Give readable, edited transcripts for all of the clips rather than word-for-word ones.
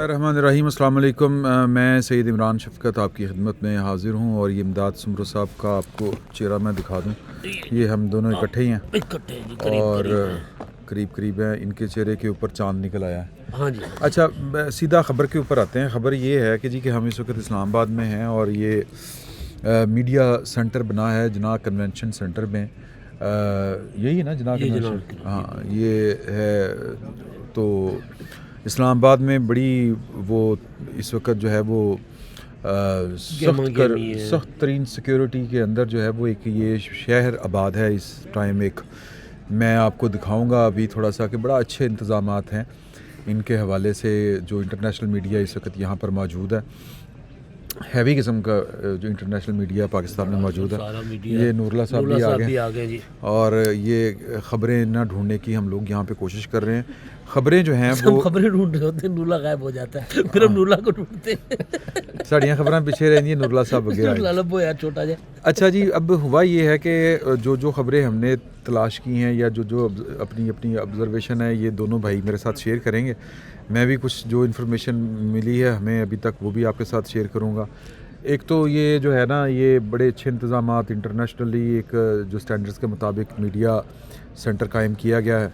الرحمن الرحیم. السلام علیکم. میں سید عمران شفقت آپ کی خدمت میں حاضر ہوں اور یہ امداد سمرو صاحب کا آپ کو چہرہ میں دکھا دوں. یہ ہم دونوں اکٹھے ہی ہیں اور قریب قریب ہیں. ان کے چہرے کے اوپر چاند نکل آیا ہے. ہاں جی. اچھا, سیدھا خبر کے اوپر آتے ہیں. خبر یہ ہے کہ کہ ہم اس وقت اسلام آباد میں ہیں اور یہ میڈیا سینٹر بنا ہے جناح کنونشن سینٹر میں. یہی ہے نا جناح کنونشن؟ ہاں, یہ ہے. تو اسلام آباد میں بڑی وہ اس وقت جو ہے وہ سخت ترین سیکیورٹی کے اندر جو ہے وہ ایک یہ شہر آباد ہے اس ٹائم. ایک میں آپ کو دکھاؤں گا ابھی تھوڑا سا کہ بڑا اچھے انتظامات ہیں ان کے حوالے سے. جو انٹرنیشنل میڈیا اس وقت یہاں پر موجود ہے, ہیوی قسم کا جو انٹرنیشنل میڈیا پاکستان میں موجود ہے. یہ نور اللہ صاحب بھی آ گئے اور یہ خبریں نہ ڈھونڈنے کی ہم لوگ یہاں پہ کوشش کر رہے ہیں. خبریں جو ہیں وہ خبریں ڈھونڈ رہے ہوتے ہیں, نورلا غائب ہو جاتا ہے, پھر ہم نورلا کو ڈھونڈتے ہیں. ساڑیاں خبریں پیچھے رہتی ہیں, نورلا صاحب گیا. چھوٹا جائے. اچھا جی, اب ہوا یہ ہے کہ جو خبریں ہم نے تلاش کی ہیں یا جو اپنی آبزرویشن ہے, یہ دونوں بھائی میرے ساتھ شیئر کریں گے. میں بھی کچھ جو انفارمیشن ملی ہے ہمیں ابھی تک وہ بھی آپ کے ساتھ شیئر کروں گا. ایک تو یہ جو ہے نا, یہ بڑے اچھے انتظامات انٹرنیشنلی ایک جو سٹینڈرڈز کے مطابق میڈیا سینٹر قائم کیا گیا ہے.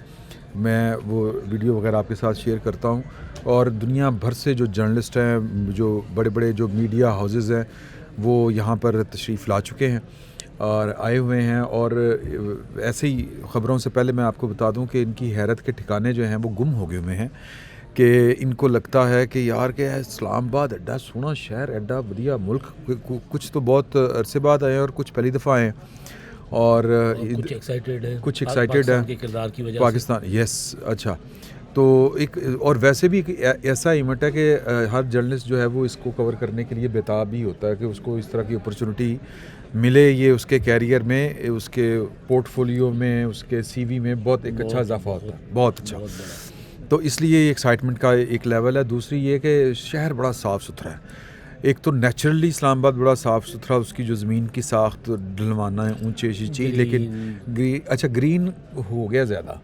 میں وہ ویڈیو وغیرہ آپ کے ساتھ شیئر کرتا ہوں. اور دنیا بھر سے جو جرنلسٹ ہیں, جو بڑے بڑے جو میڈیا ہاؤسز ہیں, وہ یہاں پر تشریف لا چکے ہیں اور آئے ہوئے ہیں. اور ایسے ہی خبروں سے پہلے میں آپ کو بتا دوں کہ ان کی حیرت کے ٹھکانے جو ہیں وہ گم ہو گئے ہوئے ہیں. کہ ان کو لگتا ہے کہ یار کہ اسلام آباد ایڈا سونا شہر, ایڈا بدیا ملک, کچھ تو بہت عرصے بعد آئے ہیں اور کچھ پہلی دفعہ آئے ہیں اور کچھ ایکسائٹیڈ ہے پاکستان. یس, اچھا. تو ایک اور ویسے بھی ایسا ایونٹ ہے کہ ہر جرنلسٹ جو ہے وہ اس کو کور کرنے کے لیے بےتاب ہی ہوتا ہے کہ اس کو اس طرح کی اپرچونٹی ملے. یہ اس کے کیریئر میں, اس کے پورٹ فولیو میں, اس کے سی وی میں بہت ایک اچھا اضافہ ہوتا ہے, بہت اچھا. تو اس لیے ایکسائٹمنٹ کا ایک لیول ہے. دوسری یہ کہ شہر بڑا صاف ستھرا ہے. ایک تو نیچرلی اسلام آباد بڑا صاف ستھرا, اس کی جو زمین کی ساخت ڈھلوانا ہے, اونچے چیز, لیکن اچھا گرین ہو گیا زیادہ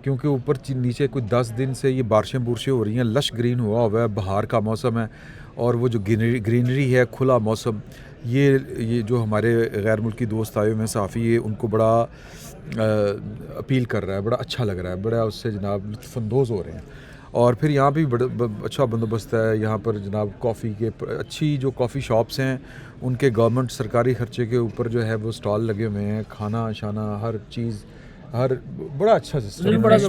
کیونکہ اوپر نیچے کوئی 10 دن سے یہ بارشیں ہو رہی ہیں. لش گرین ہوا ہے, بہار کا موسم ہے اور وہ جو گرینری ہے, کھلا موسم, یہ جو ہمارے غیر ملکی دوست آئے ہوئے ہیں صحافی, یہ ان کو بڑا اپیل کر رہا ہے, بڑا اچھا لگ رہا ہے, بڑا اس سے جناب لطف اندوز ہو رہے ہیں. اور پھر یہاں بھی بڑا اچھا بندوبست ہے یہاں پر جناب. کافی کے اچھی جو کافی شاپس ہیں ان کے گورنمنٹ سرکاری خرچے کے اوپر جو ہے وہ سٹال لگے ہوئے ہیں. کھانا شانا ہر چیز, ہر بڑا اچھا سسٹم ہے.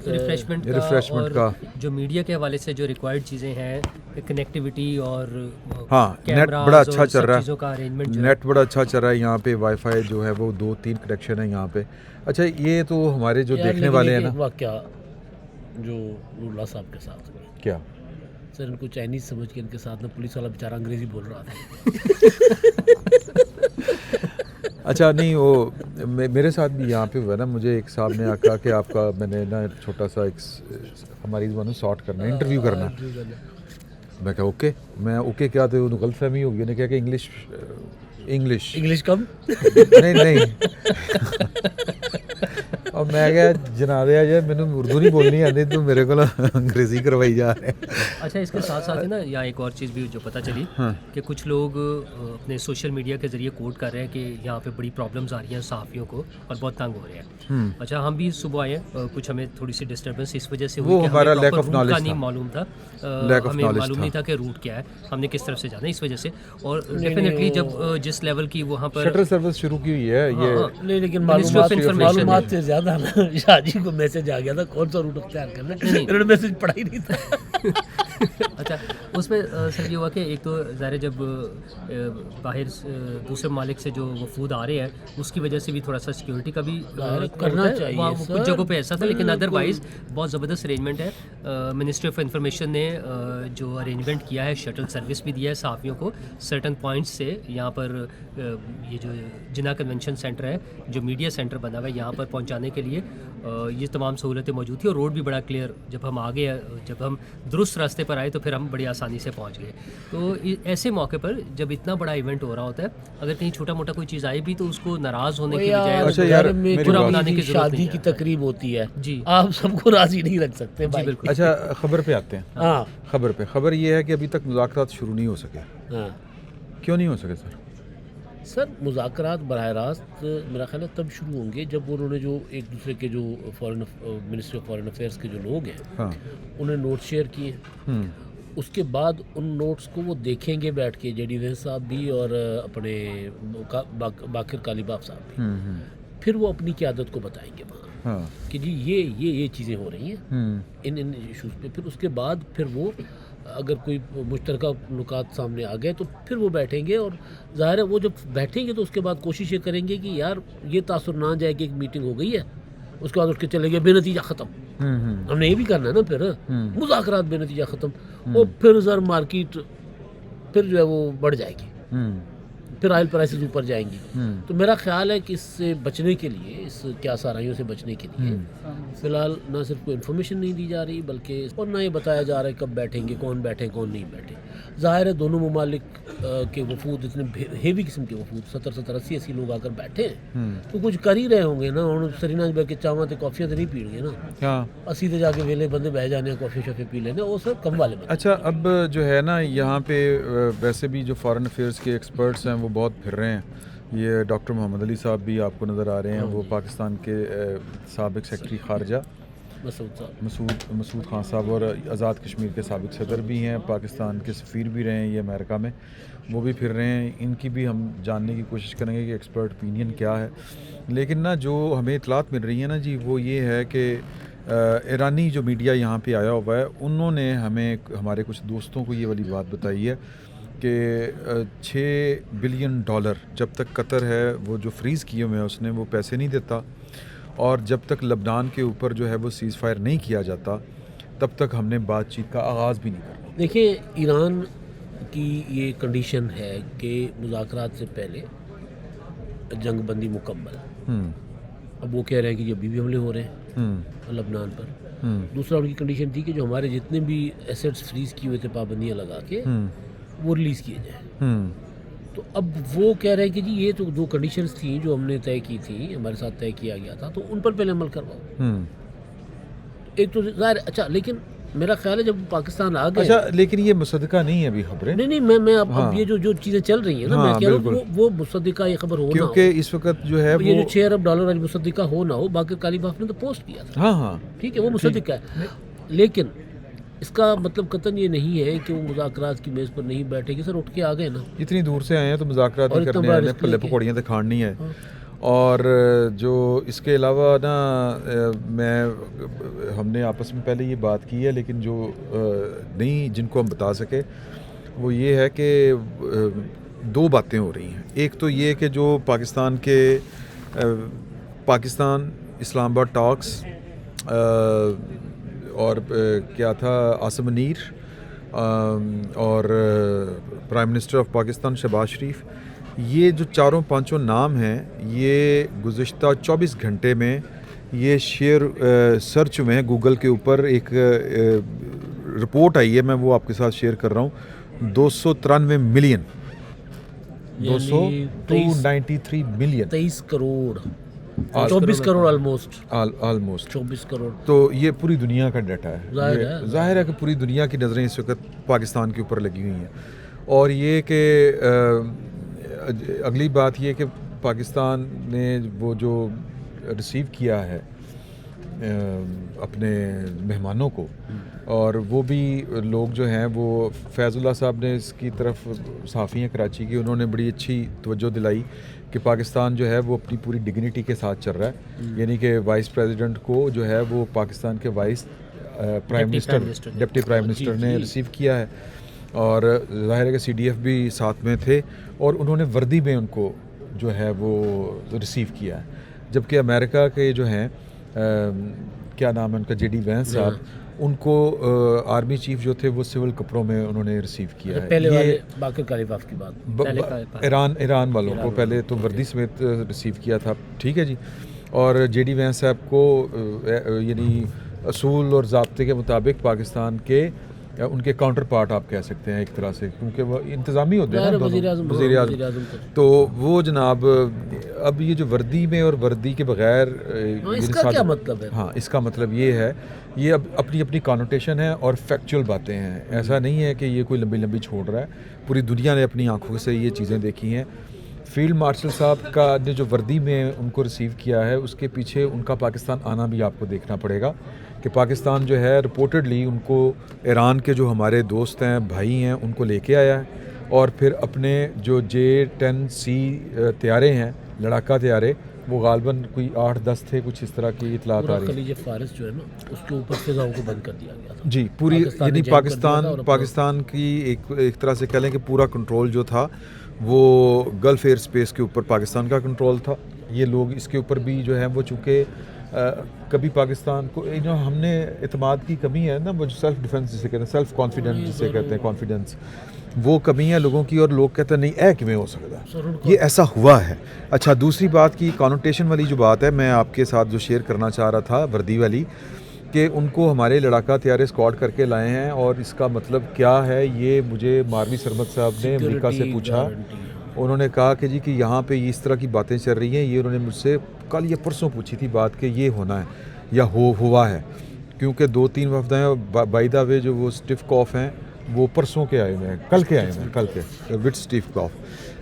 ریفریشمنٹ کا جو میڈیا کے حوالے سے جو ریکوائرڈ چیزیں ہیں, کنیکٹیوٹی اور ہاں, نیٹ بڑا اچھا چل رہا ہے. نیٹ بڑا اچھا چل رہا ہے یہاں پہ. وائی فائی جو ہے وہ 2-3 کنیکشن ہے یہاں پہ. اچھا, یہ تو ہمارے جو دیکھنے والے ہیں نا, واقعہ جو نورلا صاحب کے ساتھ ہوئی, کیا سر ان کو چائنیز سمجھ کے ان کے ساتھ نا پولیس والا بیچارہ انگریزی بول رہا تھا. اچھا نہیں, وہ میرے ساتھ بھی یہاں پہ ہوا نا. مجھے ایک صاحب نے کہا کہ آپ کا, میں نے نا چھوٹا سا ایک ہماری زبان سارٹ کرنا ہے, انٹرویو کرنا. میں کہا اوکے. میں اوکے کیا تو غلط فہمی ہوگی. نے کہا کہ انگلش کم نہیں اور میں کہا جناب یار مینوں اردو نہیں بولنی آتی, تو میرے کو انگریزی کروائی جا رہے ہیں. اچھا, اس کے ساتھ ساتھ نا یہاں ایک اور چیز بھی جو پتہ چلی کہ کچھ لوگ اپنے سوشل میڈیا کے ذریعے کوٹ کر رہے ہیں کہ یہاں پہ بڑی پرابلمز آ رہی ہیں صحافیوں کو اور بہت تنگ ہو رہے ہیں. اچھا, ہم بھی صبح آئے ہیں, کچھ ہمیں تھوڑی سی ڈسٹربنس اس وجہ سے ہوئی کہ ہمیں لیک آف نالج نہیں معلوم تھا, ہمیں معلوم نہیں تھا کہ روٹ کیا ہے, ہم نے کس طرف سے جانا ہے, اس وجہ سے. اور ڈیفینیٹلی جب جس لیول کی وہاں پر شٹل سروس شروع کی ہوئی ہے یہ, لیکن معلومات سے زیادہ شاہ جی کو میسج آ گیا تھا کون سا روٹ اختیار کرنا, انہوں نے میسج پڑھا ہی نہیں تھا. اچھا, اس میں سر یہ ہوا کہ ایک تو ظاہر جب باہر دوسرے ممالک سے جو وفود آ رہے ہیں اس کی وجہ سے بھی تھوڑا سا سیکیورٹی کا بھی کرنا چاہیے. وہاں کچھ جگہوں پہ ایسا تھا, لیکن ادروائز بہت زبردست ارینجمنٹ ہے. منسٹری آف انفارمیشن نے جو ارینجمنٹ کیا ہے, شٹل سروس بھی دیا ہے صحافیوں کو سرٹن پوائنٹس سے. یہاں پر یہ جو جناح کنونشن سینٹر ہے, جو میڈیا سینٹر بنا ہوا ہے, یہاں پر پہنچانے کے لیے یہ تمام سہولتیں موجود تھیں. اور روڈ بھی بڑا کلیئر, جب ہم آگے جب ہم درست راستے پر آئے تو پھر ہم بڑی آسانی سے پہنچ گئے. تو ایسے موقع پر جب اتنا بڑا ایونٹ ہو رہا ہوتا ہے, اگر کہیں چھوٹا موٹا کوئی چیز آئے بھی تو اس کو ناراض ہونے کی بجائے گھر میں برا منانے کی ضرورت شادی نہیں کی ہے. تقریب ہوتی ہے, جی آپ سب کو راضی نہیں رکھ سکتے جی بھائی. بالکل. اچھا خبر پہ آتے ہیں. ہاں خبر پہ خبر یہ ہے کہ ابھی تک مذاکرات شروع نہیں ہو سکے. ہاں کیوں نہیں ہو سکے سر؟ سر مذاکرات براہ راست میرا خیال ہے تب شروع ہوں گے جب انہوں نے جو ایک دوسرے کے جو منسٹری آف فارن افیئرس کے جو لوگ ہیں ہاں. انہیں نوٹ شیئر کیے. اس کے بعد ان نوٹس کو وہ دیکھیں گے بیٹھ کے, جے ڈی وینس صاحب بھی اور اپنے باقر کالیباف صاحب بھی. پھر وہ اپنی قیادت کو بتائیں گے وہاں ہاں. کہ جی یہ چیزیں ہو رہی ہیں ان ایشوز پہ. پھر اس کے بعد پھر وہ اگر کوئی مشترکہ نکات سامنے آ گئے تو پھر وہ بیٹھیں گے, اور ظاہر ہے وہ جب بیٹھیں گے تو اس کے بعد کوشش یہ کریں گے کہ یار یہ تاثر نہ جائے کہ ایک میٹنگ ہو گئی ہے اس کے بعد اٹھ کے چلے گئے بے نتیجہ ختم. ہم نے یہ بھی کرنا ہے نا پھر مذاکرات بے نتیجہ ختم, اور پھر سر مارکیٹ پھر جو ہے وہ بڑھ جائے گی, پھر آئل پرائسز اوپر جائیں گی. تو میرا خیال ہے کہ اس سے بچنے کے لیے, اس کیا سارائیوں سے بچنے کے لیے فی الحال نہ صرف کوئی انفارمیشن نہیں دی جا رہی بلکہ اور نہ یہ بتایا جا رہا ہے کب بیٹھیں گے, کون بیٹھیں کون نہیں بیٹھے. ظاہر ہے دونوں ممالک کے وفود اتنے ہیوی قسم کے وفود 70-80 لوگ آ کر بیٹھے ہیں تو کچھ کر ہی رہے ہوں گے نا. اور سرینا بہ کے چاواں تے کافیاں تو نہیں پی گے نا, سیدھے جا کے ویلے بندے بہ جانے کافی شافی پی لینے, وہ سب کم والے بندے. اچھا اب جو ہے نا یہاں پہ ویسے بھی جو فارن افیئرس کے ایکسپرٹس ہیں وہ بہت پھر رہے ہیں. یہ ڈاکٹر محمد علی صاحب بھی آپ کو نظر آ رہے ہیں, وہ پاکستان کے سابق سیکرٹری خارجہ مسعود خان صاحب, اور آزاد کشمیر کے سابق صدر بھی ہیں, پاکستان کے سفیر بھی رہے ہیں یہ امریکہ میں, وہ بھی پھر رہے ہیں. ان کی بھی ہم جاننے کی کوشش کریں گے کہ ایکسپرٹ اوپینین کیا ہے. لیکن نا جو ہمیں اطلاعات مل رہی ہیں نا جی وہ یہ ہے کہ ایرانی جو میڈیا یہاں پہ آیا ہوا ہے انہوں نے ہمیں ہمارے کچھ دوستوں کو یہ والی بات بتائی ہے کہ $6 بلین جب تک قطر ہے وہ جو فریز کیے ہوئے ہیں اس نے وہ پیسے نہیں دیتا, اور جب تک لبنان کے اوپر جو ہے وہ سیز فائر نہیں کیا جاتا تب تک ہم نے بات چیت کا آغاز بھی نہیں کرنا. دیکھیں ایران کی یہ کنڈیشن ہے کہ مذاکرات سے پہلے جنگ بندی مکمل. اب وہ کہہ رہے ہیں کہ ابھی بھی حملے ہو رہے ہیں لبنان پر. دوسرا ان کی کنڈیشن تھی کہ جو ہمارے جتنے بھی ایسیٹس فریز کیے ہوئے تھے پابندیاں لگا کے وہ ریلیز کیے جائیں. تو اب وہ کہہ رہے ہیں کہ جی یہ تو دو کنڈیشنز تھیں جو ہم نے طے کی تھیں, ہمارے ساتھ طے کیا گیا تھا, تو ان پر پہلے عمل کرواؤ. ایک تو ظاہر اچھا, لیکن میرا خیال ہے جب پاکستان آ گئے. اچھا لیکن یہ مصدقہ نہیں ہے ابھی خبریں. نہیں میں اب یہ جو چیزیں چل رہی ہیں نا میں کہہ رہا ہوں وہ مصدقہ یہ خبر ہو نہ ہو, کیونکہ اس وقت جو ہے یہ جو $6 ارب آج مصدقہ ہو نہ ہو. باقر کالیباف نے تو پوسٹ کیا تھا, ہاں ٹھیک ہے وہ مصدقہ ہے, لیکن اس کا مطلب قطعاً یہ نہیں ہے کہ وہ مذاکرات کی میز پر نہیں بیٹھے گی. سر اٹھ کے آ گئے نا, اتنی دور سے آئے ہیں تو مذاکرات نہیں کرنے آئے ہیں, پھلے پکوڑیاں تو کھاڑنی ہے. اور جو اس کے علاوہ نا ہم نے آپس میں پہلے یہ بات کی ہے لیکن جو نہیں جن کو ہم بتا سکے وہ یہ ہے کہ دو باتیں ہو رہی ہیں. ایک تو یہ کہ جو پاکستان اسلام آباد ٹاکس اور کیا تھا عاصم منیر اور prime minister of Pakistan Shehbaz Sharif, یہ جو چاروں پانچوں نام ہیں یہ گزشتہ 24 گھنٹے میں یہ سرچ ہوئے ہیں گوگل کے اوپر. ایک رپورٹ آئی ہے, میں وہ آپ کے ساتھ شیئر کر رہا ہوں. 293 million 293 million 23 crore 24 crore almost 24 crore. تو یہ پوری دنیا کا ڈیٹا ہے. ظاہر ہے کہ پوری دنیا کی نظریں اس وقت پاکستان کے اوپر لگی ہوئی ہیں. اور یہ کہ اگلی بات یہ کہ پاکستان نے وہ جو ریسیو کیا ہے اپنے مہمانوں کو, اور وہ بھی لوگ جو ہیں وہ فیض اللہ صاحب نے اس کی طرف صحافی ہیں کراچی کی, انہوں نے بڑی اچھی توجہ دلائی کہ پاکستان جو ہے وہ اپنی پوری ڈگنیٹی کے ساتھ چل رہا ہے. یعنی کہ وائس پریزیڈنٹ کو جو ہے وہ پاکستان کے وائس ڈپٹی پرائم منسٹر نے ریسیو کیا ہے, اور ظاہر ہے کہ CDF بھی ساتھ میں تھے اور انہوں نے وردی میں ان کو جو ہے وہ ریسیو کیا ہے. جبکہ امریکہ کے جو ہیں کیا نام ہے ان کا, JD وینس صاحب, ان کو آرمی چیف جو تھے وہ سول کپڑوں میں انہوں نے ریسیو کیا ہے. پہلے والے باقر کالیباف کی بات ایران والوں کو پہلے تو وردی سمیت ریسیو کیا تھا, ٹھیک ہے جی. اور JD وینس صاحب کو یعنی اصول اور ضابطے کے مطابق پاکستان کے ان کے کاؤنٹر پارٹ آپ کہہ سکتے ہیں ایک طرح سے، کیونکہ وہ انتظامی ہوتے ہیں نا دونوں، وزیر اعظم تو وہ جناب اب یہ جو وردی میں اور وردی کے بغیر اس کا کیا مطلب ہے؟ ہاں اس کا مطلب یہ ہے، یہ اب اپنی اپنی کانوٹیشن ہے اور فیکچوئل باتیں ہیں، ایسا نہیں ہے کہ یہ کوئی لمبی لمبی چھوڑ رہا ہے، پوری دنیا نے اپنی آنکھوں سے یہ چیزیں دیکھی ہیں۔ فیلڈ مارشل صاحب کا نے جو وردی میں ان کو ریسیو کیا ہے، اس کے پیچھے ان کا پاکستان آنا بھی آپ کو دیکھنا پڑے گا کہ پاکستان جو ہے رپورٹڈلی ان کو ایران کے جو ہمارے دوست ہیں، بھائی ہیں، ان کو لے کے آیا ہے، اور پھر اپنے جو J-10C طیارے ہیں، لڑاکا طیارے، وہ غالباً کوئی 8-10 تھے، کچھ اس طرح کی اطلاعات آ رہی ہیں۔ خلیج فارس جو ہے نا اس کے اوپر فضاؤں کو بند کر دیا گیا تھا جی، پوری یعنی پاکستان کی ایک طرح سے کہہ لیں کہ پورا کنٹرول جو تھا وہ گلف ایئر اسپیس کے اوپر پاکستان کا کنٹرول تھا۔ یہ لوگ اس کے اوپر بھی جو ہے وہ چونکہ کبھی پاکستان کو ہم نے اعتماد کی کمی ہے نا، وہ سیلف ڈیفنس جسے کہتے ہیں، سیلف کانفیڈنس جسے کہتے ہیں، کانفیڈنس، وہ کمی ہے لوگوں کی، اور لوگ کہتے ہیں نہیں کیویں ہو سکتا ہے، یہ ایسا ہوا ہے۔ اچھا، دوسری بات کی کانوٹیشن والی جو بات ہے، میں آپ کے ساتھ جو شیئر کرنا چاہ رہا تھا وردی والی، کہ ان کو ہمارے لڑاکا طیارے اسکواڈ کر کے لائے ہیں، اور اس کا مطلب کیا ہے یہ مجھے ماروی سرمد صاحب نے امریکہ سے پوچھا۔ انہوں نے کہا کہ جی کہ یہاں پہ اس طرح کی باتیں چل رہی ہیں، یہ انہوں نے مجھ سے کل یا پرسوں پوچھی تھی بات کہ یہ ہونا ہے یا ہوا ہے، کیونکہ 2-3 وفد ہیں بائی دا وے، جو وہ اسٹیف کاف ہیں وہ پرسوں کے آئے ہوئے ہیں، کل کے آئے ہوئے ہیں، کل کے وٹ اسٹیف کاف۔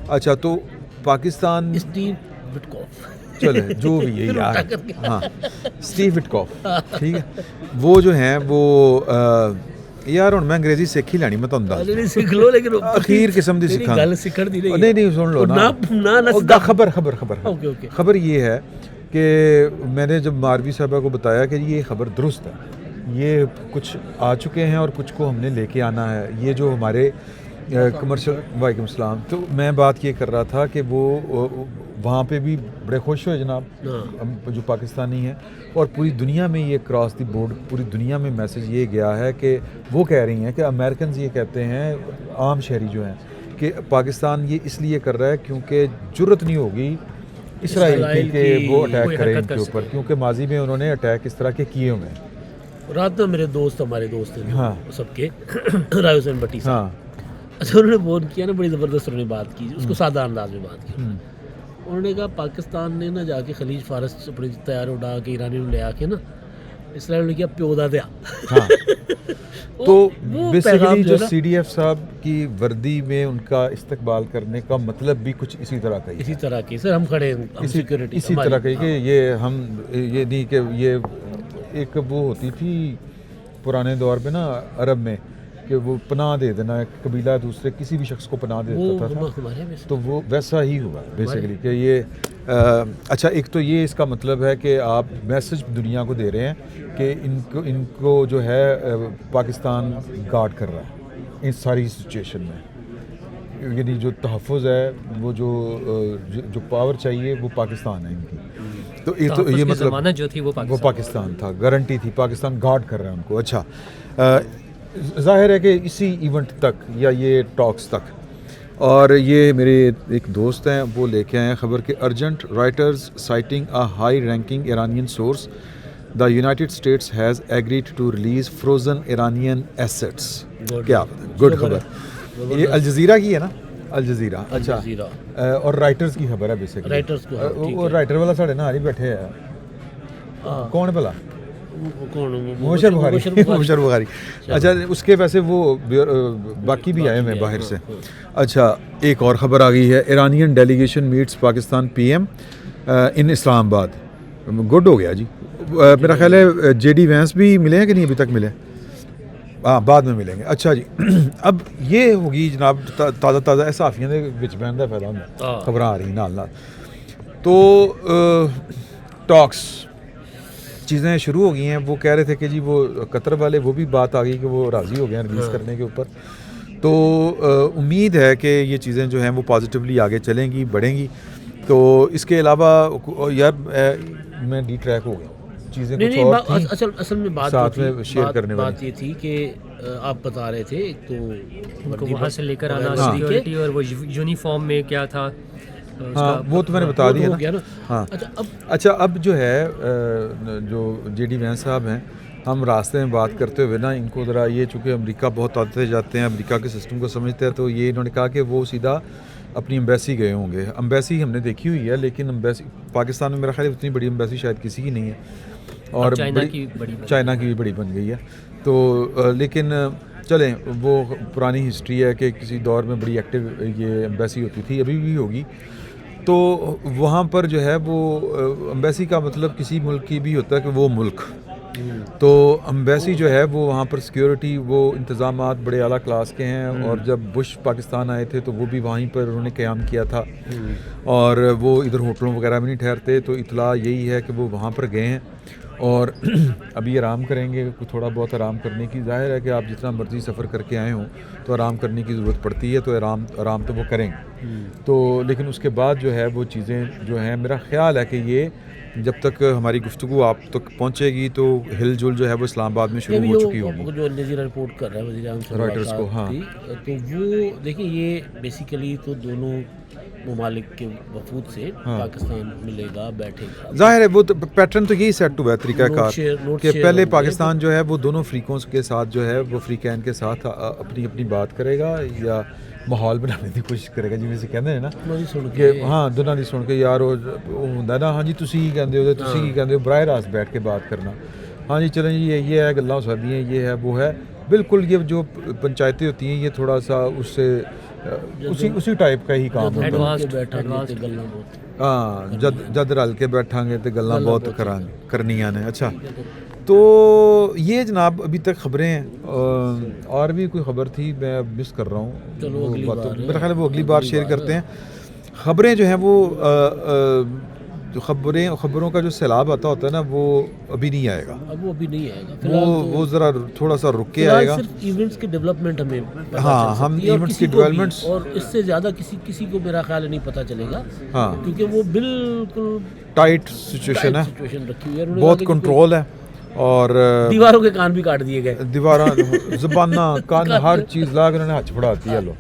اچھا، تو پاکستان اسٹیو وٹکاف، چلے جو بھی ہے یار، ہاں اسٹیو وٹکاف، ٹھیک ہے، وہ جو ہیں وہ یار ہن میں انگریزی سیکھ ہی لینی، میں تہاوں دس سیکھ لو، لیکن اخیر قسم دی سکھا گل سکھن دی نہیں سن لو نا، خبر یہ ہے کہ میں نے جب ماروی صاحبہ کو بتایا کہ یہ خبر درست ہے، یہ کچھ آ چکے ہیں اور کچھ کو ہم نے لے کے آنا ہے، یہ جو ہمارے کمرشل، وعلیکم السلام، تو میں بات یہ کر رہا تھا کہ وہ وہاں پہ بھی بڑے خوش ہوئے جناب جو پاکستانی ہیں، اور پوری دنیا میں یہ کراس دی بورڈ پوری دنیا میں میسج یہ گیا ہے کہ وہ کہہ رہی ہیں کہ امریکنز یہ کہتے ہیں، عام شہری جو ہیں، کہ پاکستان یہ اس لیے کر رہا ہے کیونکہ جرت نہیں ہوگی اسرائیل کی کہ وہ اٹیک کرے ان کے اوپر، کیونکہ ماضی میں انہوں نے اٹیک اس طرح کے کیے ہوئے ہیں۔ رات میں میرے دوست، ہمارے دوست ہیں ہاں سب کے، رائے حسین بٹی صاحب، ہاں اچھا انہوں نے فون کیا نا، بڑی زبردست انہوں نے بات کی، اس کو سادہ انداز میں بات کی۔ انہوں نے کہا پاکستان نے نا جا کے خلیج فارس اپنے تیار اڑا کے ایرانی لے آ کے نا اسرائیل نے کیا پیودا دیا۔ تو بیسیکلی جو سی ڈی ایف صاحب کی وردی میں ان کا استقبال کرنے کا مطلب بھی کچھ اسی طرح کا ہی، اسی طرح کی، سر ہم کھڑے ہیں، اسی طرح کا کہ یہ ہم یہ نہیں کہ یہ ایک وہ ہوتی تھی پرانے دور میں نا عرب میں کہ وہ پناہ دے دینا، ایک قبیلہ دوسرے کسی بھی شخص کو پناہ دے دیتا تھا، تو وہ ویسا ہی ہوا بیسیکلی کہ یہ اچھا، ایک تو یہ اس کا مطلب ہے کہ آپ میسج دنیا کو دے رہے ہیں کہ ان کو جو ہے پاکستان گارڈ کر رہا ہے ان ساری سچویشن میں، یعنی جو تحفظ ہے، وہ جو پاور چاہیے وہ پاکستان ہے ان کی، تو یہ مطلب جو تھی وہ پاکستان تھا، گارنٹی تھی، پاکستان گارڈ کر رہا ہے ان کو۔ اچھا، ظاہر ہے کہ اسی ایونٹ تک یا یہ ٹاکس تک، اور یہ میرے ایک دوست ہیں وہ لے کے آئے ہیں خبر کہ urgent Reuters citing a high ranking Iranian source, the United States has agreed to release frozen Iranian assets. کیا گڈ خبر، یہ الجزیرہ کی ہے نا، الجزیرہ، اچھا، اور رائٹرز کی خبر ہے بیسیکلی، وہ رائٹر والا ساڑھے نال ہی بیٹھے ہیں، کون بھلا؟ مبشر بخاری۔ اچھا، اس کے ویسے وہ باقی بھی آئے ہیں باہر سے۔ اچھا، ایک اور خبر آ گئی ہے، Iranian delegation meets Pakistan PM in ان اسلام آباد۔ گڈ ہو گیا جی، میرا خیال ہے جے ڈی وینس بھی ملے ہیں کہ نہیں ابھی تک ملے؟ ہاں، بعد میں ملیں گے۔ اچھا جی، اب یہ ہوگی جناب تازہ صحافیاں دے وچ بہن دا فائدہ ہوندا، خبر آ رہی نال نال، تو ٹاکس چیزیں شروع ہو گئی ہیں۔ وہ کہہ رہے تھے کہ جی وہ قطر والے، وہ بھی بات آ گئی کہ وہ راضی ہو گئے ہیں ریلیز کرنے کے اوپر، تو امید ہے کہ یہ چیزیں جو ہیں وہ پازیٹیولی آگے چلیں گی، بڑھیں گی۔ تو اس کے علاوہ یار میں ڈی ٹریک ہو گیا، چیزیں کچھ اور تھیں، اصل میں ساتھ میں شیئر کرنے والی بات یہ تھی کہ آپ بتا رہے تھے ایک تو ان کو وہاں سے لے کر آنا سیکورٹی، اور وہ یونیفارم میں کیا تھا، ہاں وہ تو میں نے بتا دیا نا۔ ہاں اچھا، اب جو ہے جو جے ڈی وینس صاحب ہیں، ہم راستے میں بات کرتے ہوئے نا ان کو ذرا یہ چونکہ امریکہ بہت آتے جاتے ہیں, امریکہ کے سسٹم کو سمجھتے ہیں, تو یہ انہوں نے کہا کہ وہ سیدھا اپنی امبیسی گئے ہوں گے. امبیسی ہم نے دیکھی ہوئی ہے لیکن امبیسی پاکستان میں میرا خیال ہے اتنی بڑی امبیسی شاید کسی کی نہیں ہے, اور چائنا کی بھی بڑی بن گئی ہے. تو لیکن چلیں وہ پرانی ہسٹری ہے کہ کسی دور میں بڑی ایکٹیو یہ امبیسی ہوتی تھی, ابھی بھی ہوگی. تو وہاں پر جو ہے وہ امبیسی کا مطلب کسی ملک کی بھی ہوتا ہے کہ وہ ملک, تو امبیسی جو ہے وہ وہاں پر سیکیورٹی وہ انتظامات بڑے اعلیٰ کلاس کے ہیں. اور جب بش پاکستان آئے تھے تو وہ بھی وہیں پر انہوں نے قیام کیا تھا, اور وہ ادھر ہوٹلوں وغیرہ میں نہیں ٹھہرتے. تو اطلاع یہی ہے کہ وہ وہاں پر گئے ہیں اور ابھی آرام کریں گے, تھوڑا بہت آرام کرنے کی. ظاہر ہے کہ آپ جتنا مرضی سفر کر کے آئے ہوں تو آرام کرنے کی ضرورت پڑتی ہے, تو آرام تو وہ کریں گے. تو لیکن اس کے بعد جو ہے وہ چیزیں جو ہیں, میرا خیال ہے کہ یہ جب تک ہماری گفتگو آپ تک پہنچے گی تو ہل جل جو ہے وہ اسلام آباد میں شروع ہو چکی ہوگی. جو الجزیرہ رپورٹ کر رہا ہے وزیر اعظم سے رائٹرز کو, ہاں تو وہ دیکھیں یہ بیسیکلی تو دونوں ممالک کے وفود سے پاکستان ملے گا, بیٹھے گا. ظاہر ہے وہ پیٹرن تو یہی سیٹ ہوا ہے, طریقہ کار کہ پہلے پاکستان جو ہے وہ دونوں فریقوں کے ساتھ جو ہے وہ فریقین کے ساتھ اپنی بات کرے گا یا ماحول بنانے کی کوشش کرے گا, جی ویسے کہتے ہیں نا کہ ہاں دونوں کی سن کے یار وہ ہوں نا, ہاں جی تسی کی کہتے ہو, تسی کی کہتے ہو, براہ راست بیٹھ کے بات کرنا. ہاں جی چلیں جی یہ ہے گلاں ہو سکتی ہیں, یہ ہے وہ ہے. بالکل یہ جو پنچایتیں ہوتی ہیں یہ تھوڑا سا اس سے اسی ٹائپ کا ہی کام ہوتا ہے. ہاں جد رل کے بیٹھاں گے تو گلاں بہت کرنیاں نے. اچھا تو یہ جناب ابھی تک خبریں ہیں, اور بھی کوئی خبر تھی میں مس کر رہا ہوں, میرا خیال ہے وہ اگلی بار شیئر کرتے ہیں. خبریں جو ہیں وہ جو خبروں کا جو سیلاب آتا ہوتا ہے نا وہ ابھی نہیں آئے گا, وہ ابھی نہیں آئے گا, وہ ذرا تھوڑا سا رک کے آئے گا. صرف ایونٹس کی ڈیولپمنٹ ہمیں ہاں ہم ایونٹس کی ڈیولپمنٹس, اور اس سے زیادہ کسی کو میرا خیال نہیں پتہ چلے گا, ہاں کیونکہ وہ بالکل ٹائٹ سچویشن ہے, رکھی ہوئی ہے, بہت کنٹرول ہے, اور دیواروں کے کان بھی کاٹ دیے گئے, دیواراں زباناں کان ہر چیز لا کے انہوں نے ہاتھ پڑھاتی ہے. لو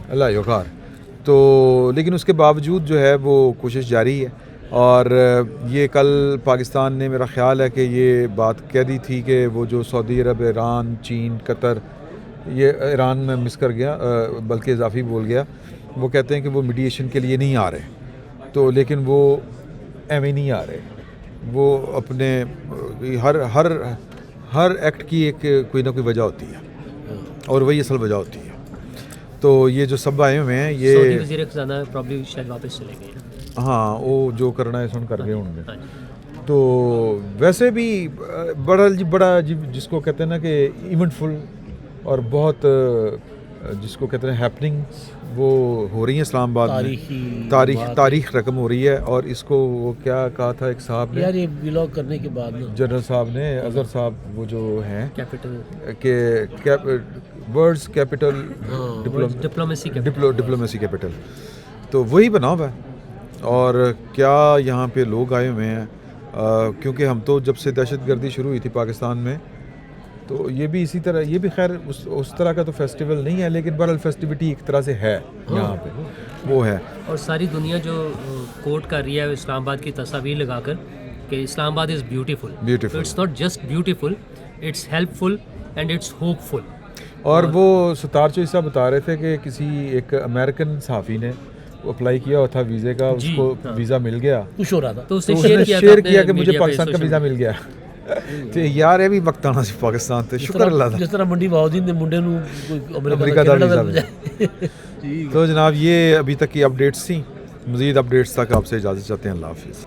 اللہ یو خار. تو لیکن اس کے باوجود جو ہے وہ کوشش جاری ہے. اور یہ کل پاکستان نے میرا خیال ہے کہ یہ بات کہہ دی تھی کہ وہ جو سعودی عرب, ایران, چین, قطر, یہ ایران میں مس کر گیا بلکہ اضافی بول گیا, وہ کہتے ہیں کہ وہ میڈیشن کے لیے نہیں آ رہے. تو لیکن وہ ایویں نہیں آ رہے, وہ اپنے ہر ایکٹ کی ایک کوئی نہ کوئی وجہ ہوتی ہے, اور وہی اصل وجہ ہوتی ہے. تو یہ جو سب آئے ہوئے ہیں یہ سعودی وزیر خزانہ پرابلی شاید واپس چلے گئے, ہاں وہ جو کرنا ہے سن کر گئے ہوں گے. تو ویسے بھی بڑا جس کو کہتے ہیں نا کہ ایونٹ فل اور بہت جس کو کہتے ہیں ہیپننگ وہ ہو رہی ہیں اسلام آباد میں, تاریخ رقم ہو رہی ہے. اور اس کو وہ کیا کہا تھا ایک صاحب نے, یار یہ ولاگ کرنے کے بعد جنرل صاحب نے, اظہر صاحب وہ جو ہیں کیپٹل کہ ورڈز کیپٹل ڈپلومیسی کیپٹل, تو وہی بنا ہوا ہے. اور کیا یہاں پہ لوگ آئے ہوئے ہیں, کیونکہ ہم تو جب سے دہشت گردی شروع ہوئی تھی پاکستان میں تو یہ بھی اسی طرح, یہ بھی خیر اس طرح کا تو فیسٹیول نہیں ہے لیکن بہرحال فیسٹیوٹی ایک طرح سے ہے یہاں پہ, وہ ہے. اور ساری دنیا جو کوٹ کر رہی ہے اسلام آباد کی تصاویر لگا کر کہ Islamabad is beautiful, it's not just beautiful, it's helpful and it's hopeful. اور وہ ستار چوئی صاحب بتا رہے تھے کہ کسی ایک امریکن صحافی نے اپلائی کیا ہوا تھا ویزے کا, اس کو ویزا مل گیا, خوش ہو رہا تھا, تو اس نے شیئر کیا کہ مجھے پاکستان کا ویزا مل گیا. تو یار یہ بھی وقت آنا سی پاکستان تے, شکر اللہ کا, جس طرح منڈی بہاؤدین نے منڈے نو امریکہ کا ویزا ملا. تو جناب یہ ابھی تک کی اپڈیٹس تھیں, مزید اپڈیٹس تک آپ سے اجازت چاہتے ہیں. اللہ حافظ.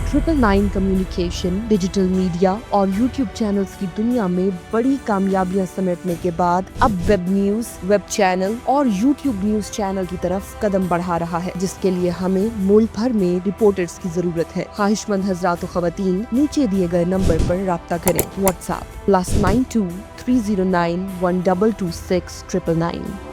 999 کمیونیکیشن ڈیجیٹل میڈیا اور یوٹیوب چینلز کی دنیا میں بڑی کامیابیاں سمیٹنے کے بعد اب ویب نیوز, ویب چینل اور یوٹیوب نیوز چینل کی طرف قدم بڑھا رہا ہے, جس کے لیے ہمیں ملک بھر میں رپورٹرز کی ضرورت ہے. خواہش مند حضرات و خواتین نیچے دیے گئے نمبر پر رابطہ کریں. What's app +92 309 1226 999.